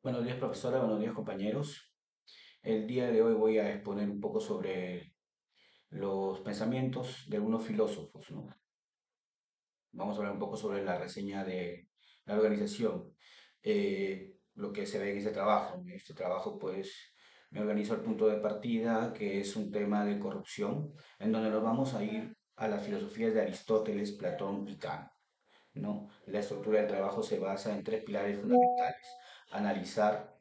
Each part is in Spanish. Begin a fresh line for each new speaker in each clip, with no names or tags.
Buenos días, profesora, buenos días, compañeros. El día de hoy voy a exponer un poco sobre los pensamientos de algunos filósofos, ¿no? Vamos a hablar un poco sobre la reseña de la organización, lo que se ve en este trabajo. En este trabajo, pues, me organizo el punto de partida, que es un tema de corrupción, en donde nos vamos a ir a las filosofías de Aristóteles, Platón y Kant, ¿no? La estructura del trabajo se basa en tres pilares fundamentales: analizar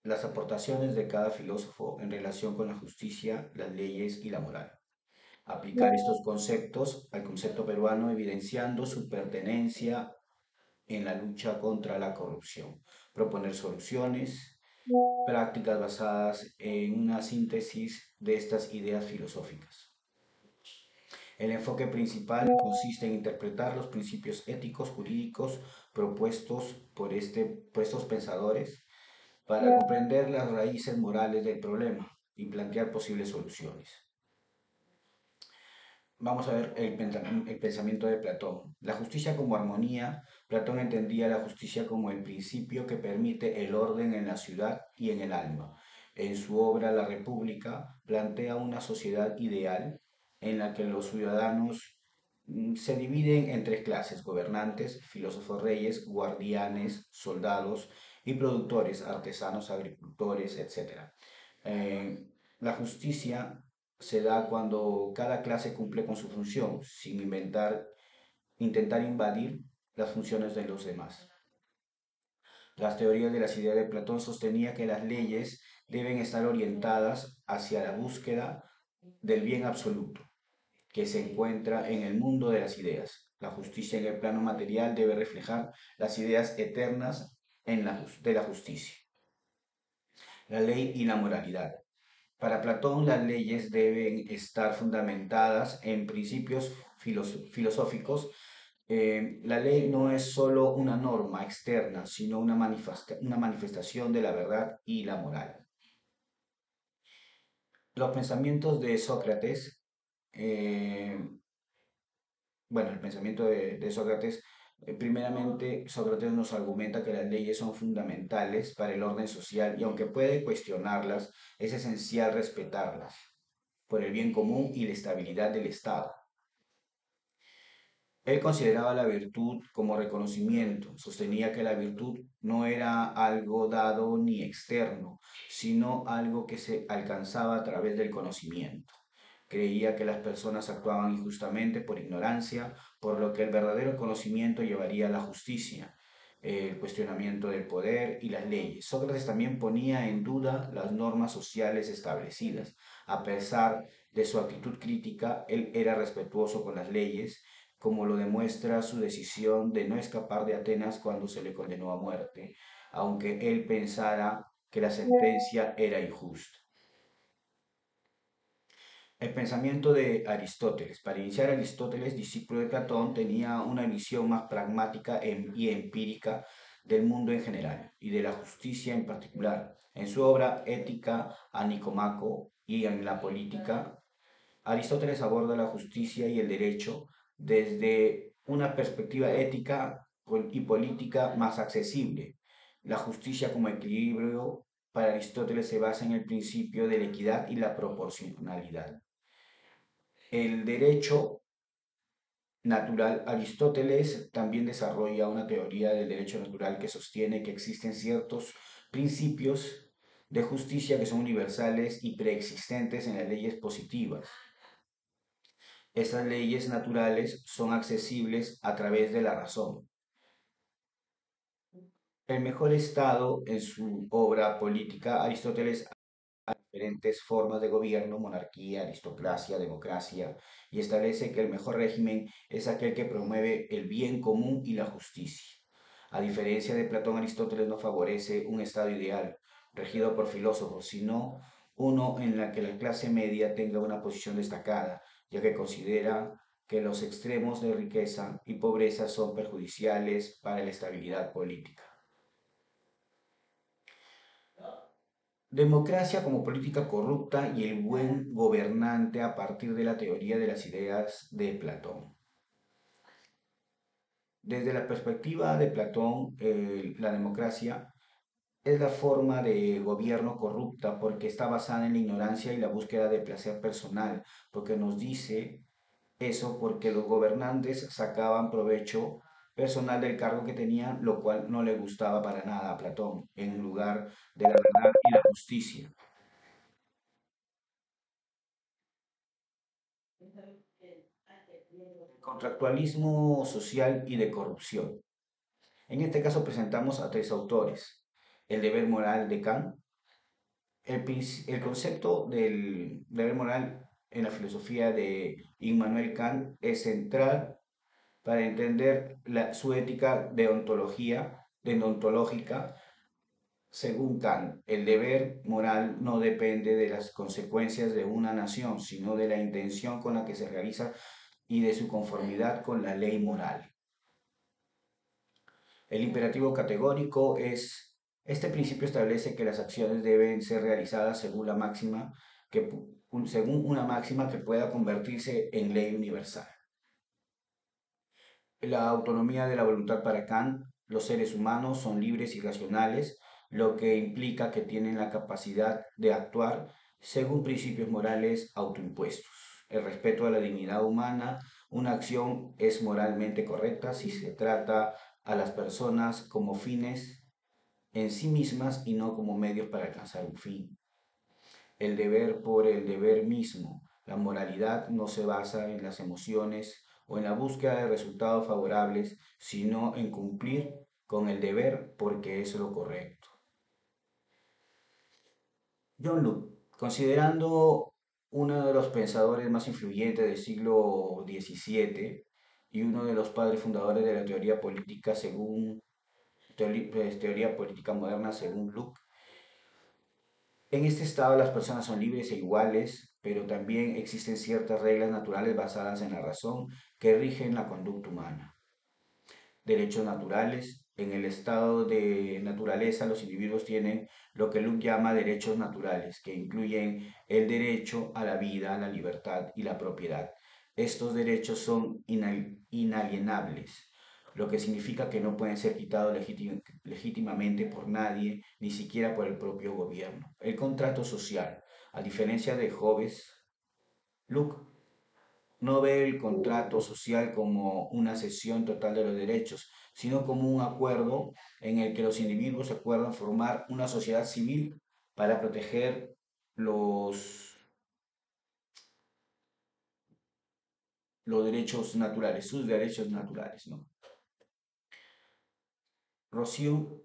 las aportaciones de cada filósofo en relación con la justicia, las leyes y la moral. Aplicar estos conceptos al concepto peruano evidenciando su pertenencia en la lucha contra la corrupción. Proponer soluciones, prácticas basadas en una síntesis de estas ideas filosóficas. El enfoque principal consiste en interpretar los principios éticos jurídicos propuestos por estos pensadores para comprender las raíces morales del problema y plantear posibles soluciones. Vamos a ver el pensamiento de Platón. La justicia como armonía. Platón entendía la justicia como el principio que permite el orden en la ciudad y en el alma. En su obra La República plantea una sociedad ideal en la que los ciudadanos se dividen en tres clases: gobernantes, filósofos reyes, guardianes, soldados y productores, artesanos, agricultores, etc. Eh, la justicia se da cuando cada clase cumple con su función, sin intentar invadir las funciones de los demás. Las teorías de las ideas de Platón sostenía que las leyes deben estar orientadas hacia la búsqueda del bien absoluto, que se encuentra en el mundo de las ideas. La justicia en el plano material debe reflejar las ideas eternas de la justicia. La ley y la moralidad. Para Platón, las leyes deben estar fundamentadas en principios filosóficos. La ley no es solo una norma externa, sino una manifestación de la verdad y la moral. Los pensamientos de Sócrates, eh, bueno, el pensamiento de Sócrates, primeramente Sócrates nos argumenta que las leyes son fundamentales para el orden social y aunque puede cuestionarlas, es esencial respetarlas por el bien común y la estabilidad del Estado. Él consideraba la virtud como reconocimiento, sostenía que la virtud no era algo dado ni externo, sino algo que se alcanzaba a través del conocimiento. Creía que las personas actuaban injustamente por ignorancia, por lo que el verdadero conocimiento llevaría a la justicia, el cuestionamiento del poder y las leyes. Sócrates también ponía en duda las normas sociales establecidas. A pesar de su actitud crítica, él era respetuoso con las leyes, como lo demuestra su decisión de no escapar de Atenas cuando se le condenó a muerte, aunque él pensara que la sentencia era injusta. El pensamiento de Aristóteles. Para iniciar, Aristóteles, discípulo de Platón, tenía una visión más pragmática y empírica del mundo en general y de la justicia en particular. En su obra Ética a Nicomaco y en la política, Aristóteles aborda la justicia y el derecho desde una perspectiva ética y política más accesible. La justicia como equilibrio para Aristóteles se basa en el principio de la equidad y la proporcionalidad. El derecho natural. Aristóteles también desarrolla una teoría del derecho natural que sostiene que existen ciertos principios de justicia que son universales y preexistentes en las leyes positivas. Estas leyes naturales son accesibles a través de la razón. El mejor estado, en su obra política, Aristóteles diferentes formas de gobierno: monarquía, aristocracia, democracia, y establece que el mejor régimen es aquel que promueve el bien común y la justicia. A diferencia de Platón, Aristóteles no favorece un estado ideal, regido por filósofos, sino uno en el que la clase media tenga una posición destacada, ya que considera que los extremos de riqueza y pobreza son perjudiciales para la estabilidad política. Democracia como política corrupta y el buen gobernante a partir de la teoría de las ideas de Platón. Desde la perspectiva de Platón, la democracia es la forma de gobierno corrupta porque está basada en la ignorancia y la búsqueda de placer personal, porque nos dice eso porque los gobernantes sacaban provecho personal del cargo que tenían, lo cual no le gustaba para nada a Platón, en lugar de la verdad y la justicia. Contractualismo social y de corrupción. En este caso presentamos a tres autores. El deber moral de Kant. El concepto del deber moral en la filosofía de Immanuel Kant es central para entender su ética deontológica. Según Kant, el deber moral no depende de las consecuencias de una nación, sino de la intención con la que se realiza y de su conformidad con la ley moral. El imperativo categórico este principio establece que las acciones deben ser realizadas según una máxima que pueda convertirse en ley universal. La autonomía de la voluntad para Kant, los seres humanos son libres y racionales, lo que implica que tienen la capacidad de actuar según principios morales autoimpuestos. El respeto a la dignidad humana, una acción es moralmente correcta si se trata a las personas como fines en sí mismas y no como medios para alcanzar un fin. El deber por el deber mismo. La moralidad no se basa en las emociones o en la búsqueda de resultados favorables, sino en cumplir con el deber porque es lo correcto. John Locke, considerando uno de los pensadores más influyentes del siglo XVII y uno de los padres fundadores de la teoría política teoría política moderna según Locke, en este estado las personas son libres e iguales, pero también existen ciertas reglas naturales basadas en la razón que rigen la conducta humana. Derechos naturales. En el estado de naturaleza los individuos tienen lo que Luke llama derechos naturales, que incluyen el derecho a la vida, la libertad y la propiedad. Estos derechos son inalienables, lo que significa que no pueden ser quitados legítimamente por nadie, ni siquiera por el propio gobierno. El contrato social. A diferencia de Hobbes, Luke no ve el contrato social como una cesión total de los derechos, sino como un acuerdo en el que los individuos acuerdan formar una sociedad civil para proteger los, los derechos naturales, sus derechos naturales, ¿no? Rousseau,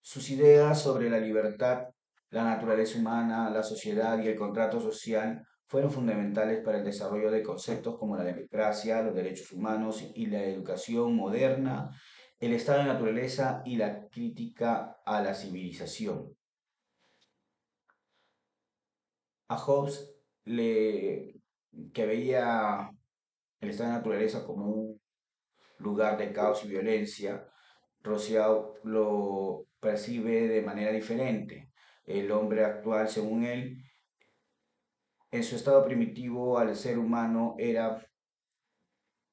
sus ideas sobre la libertad, la naturaleza humana, la sociedad y el contrato social fueron fundamentales para el desarrollo de conceptos como la democracia, los derechos humanos y la educación moderna, el estado de naturaleza y la crítica a la civilización. A Hobbes, que veía el estado de naturaleza como un lugar de caos y violencia, Rousseau lo percibe de manera diferente. El hombre actual, según él, en su estado primitivo al ser humano era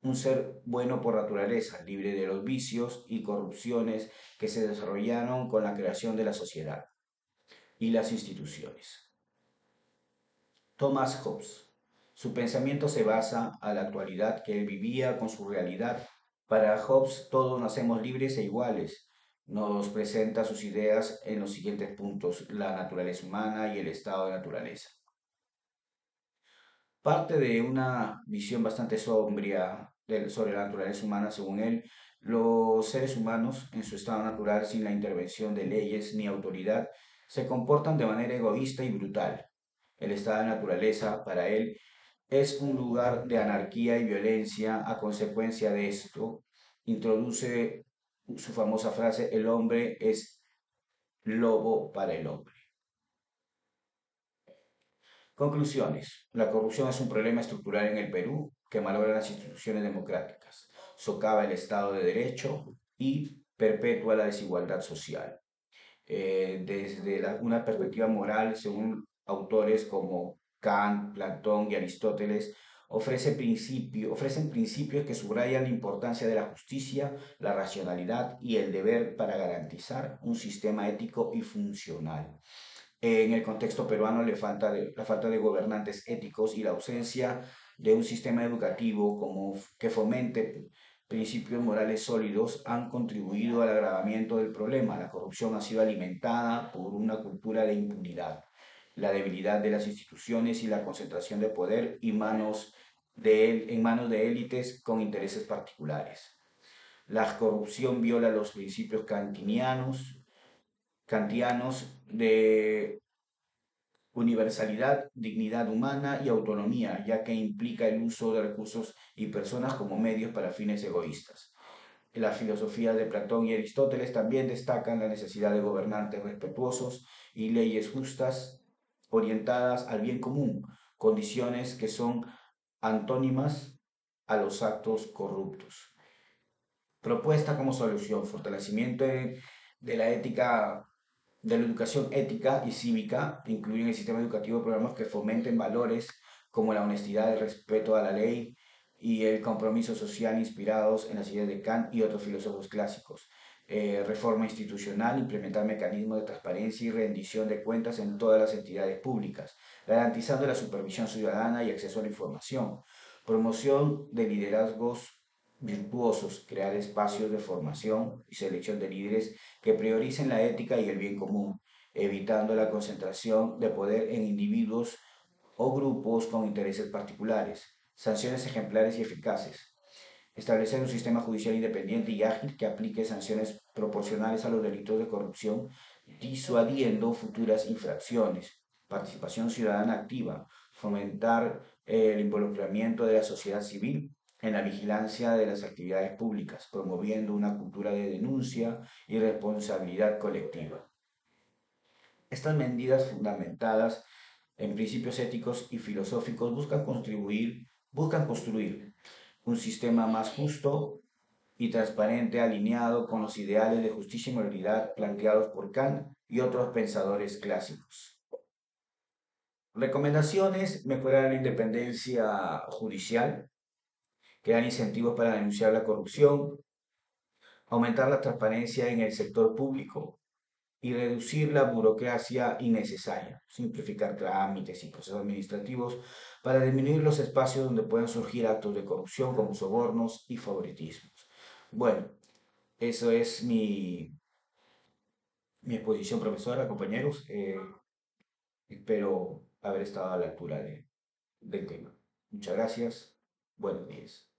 un ser bueno por naturaleza, libre de los vicios y corrupciones que se desarrollaron con la creación de la sociedad y las instituciones. Thomas Hobbes. Su pensamiento se basa a la actualidad que él vivía con su realidad. Para Hobbes todos nacemos libres e iguales. Nos presenta sus ideas en los siguientes puntos: la naturaleza humana y el estado de naturaleza. Parte de una visión bastante sombría sobre la naturaleza humana, según él, los seres humanos, en su estado natural, sin la intervención de leyes ni autoridad, se comportan de manera egoísta y brutal. El estado de naturaleza, para él, es un lugar de anarquía y violencia. A consecuencia de esto, introduce su famosa frase: el hombre es lobo para el hombre. Conclusiones. La corrupción es un problema estructural en el Perú que malogra las instituciones democráticas, socava el Estado de Derecho y perpetúa la desigualdad social. Desde una perspectiva moral, según autores como Kant, Platón y Aristóteles, ofrecen principios que subrayan la importancia de la justicia, la racionalidad y el deber para garantizar un sistema ético y funcional. En el contexto peruano, la falta de gobernantes éticos y la ausencia de un sistema educativo que fomente principios morales sólidos han contribuido al agravamiento del problema. La corrupción ha sido alimentada por una cultura de impunidad, la debilidad de las instituciones y la concentración de poder en manos de élites con intereses particulares. La corrupción viola los principios kantianos de universalidad, dignidad humana y autonomía, ya que implica el uso de recursos y personas como medios para fines egoístas. Las filosofías de Platón y Aristóteles también destacan la necesidad de gobernantes respetuosos y leyes justas orientadas al bien común, condiciones que son antónimas a los actos corruptos. Propuesta como solución, fortalecimiento de la ética, de la educación ética y cívica, incluyen el sistema educativo programas que fomenten valores como la honestidad, el respeto a la ley y el compromiso social inspirados en las ideas de Kant y otros filósofos clásicos. Reforma institucional, implementar mecanismos de transparencia y rendición de cuentas en todas las entidades públicas, garantizando la supervisión ciudadana y acceso a la información. Promoción de liderazgos virtuosos, crear espacios de formación y selección de líderes que prioricen la ética y el bien común, evitando la concentración de poder en individuos o grupos con intereses particulares. Sanciones ejemplares y eficaces. Establecer un sistema judicial independiente y ágil que aplique sanciones proporcionales a los delitos de corrupción, disuadiendo futuras infracciones. Participación ciudadana activa. Fomentar el involucramiento de la sociedad civil en la vigilancia de las actividades públicas, promoviendo una cultura de denuncia y responsabilidad colectiva. Estas medidas fundamentadas en principios éticos y filosóficos buscan construir un sistema más justo y transparente alineado con los ideales de justicia y moralidad planteados por Kant y otros pensadores clásicos. Recomendaciones: mejorar la independencia judicial, crear incentivos para denunciar la corrupción, aumentar la transparencia en el sector público y reducir la burocracia innecesaria, simplificar trámites y procesos administrativos para disminuir los espacios donde pueden surgir actos de corrupción como sobornos y favoritismos. Bueno, eso es mi exposición, profesora, compañeros. Espero haber estado a la altura del tema. Muchas gracias. Buenos días.